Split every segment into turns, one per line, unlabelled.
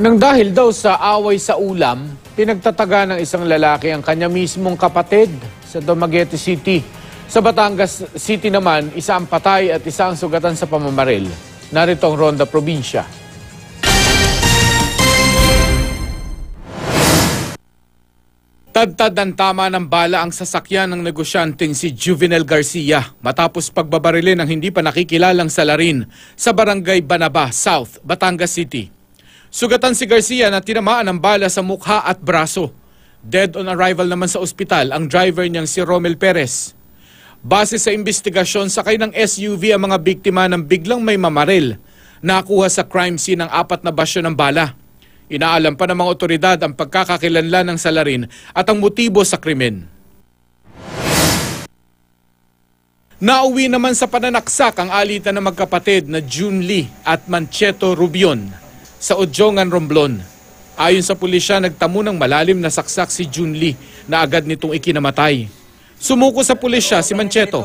Nang dahil daw sa away sa ulam, pinagtataga ng isang lalaki ang kanya mismong kapatid sa Dumaguete City. Sa Batangas City naman, isa ang patay at isa ang sugatan sa pamamaril. Narito ang Ronda Probinsya. Tadtad ng tama ng bala ang sasakyan ng negosyanteng si Juvenel Garcia matapos pagbabarilin ng hindi pa nakikilalang salarin sa Barangay Banaba, South, Batangas City. Sugatan si Garcia na tinamaan ng bala sa mukha at braso. Dead on arrival naman sa ospital ang driver niyang si Romel Perez. Base sa investigasyon, sakay ng SUV ang mga biktima ng biglang may mamaril. Nakuha sa crime scene ang 4 na basyo ng bala. Inaalam pa ng mga otoridad ang pagkakakilanlan ng salarin at ang motibo sa krimen. Nauwi naman sa pananaksak ang alitan ng magkapatid na June Lee at Mancheto Rubion sa Odjongan, Romblon. Ayon sa pulisya, nagtamo ng malalim na saksak si June Lee na agad nitong ikinamatay. Sumuko sa pulisya si Mancheto.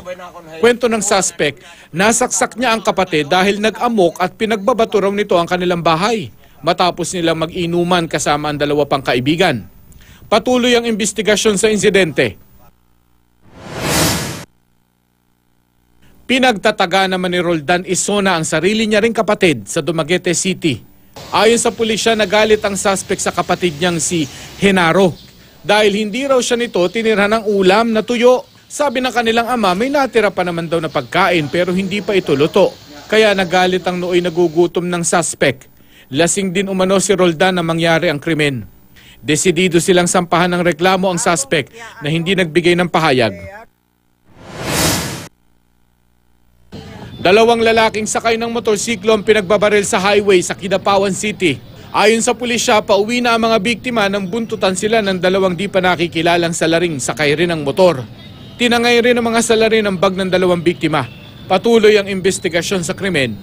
Kwento ng suspect, nasaksak niya ang kapatid dahil nag-amok at pinagbabato raw nito ang kanilang bahay matapos nilang mag-inuman kasama ang 2 pang kaibigan. Patuloy ang investigasyon sa insidente. Pinagtataga naman ni Roldan Isona ang sarili niya ring kapatid sa Dumaguete City. Ayon sa pulisya, nagalit ang suspect sa kapatid niyang si Henaro dahil hindi raw siya nito tinirhan ng ulam na tuyo. Sabi ng kanilang ama, may natira pa naman daw na pagkain pero hindi pa ito luto. Kaya nagalit ang nooy nagugutom ng suspect. Lasing din umano si Roldan na mangyari ang krimen. Desidido silang sampahan ng reklamo ang suspect na hindi nagbigay ng pahayag. 2 lalaking sakay ng motorsiklo ang pinagbabaril sa highway sa Kidapawan City. Ayon sa pulisya, pauwi na ang mga biktima nang buntutan sila ng 2 di pa nakikilalang salaring sakay rin ng motor. Tinangay rin ang mga salarin ng bag ng 2 biktima. Patuloy ang investigasyon sa krimen.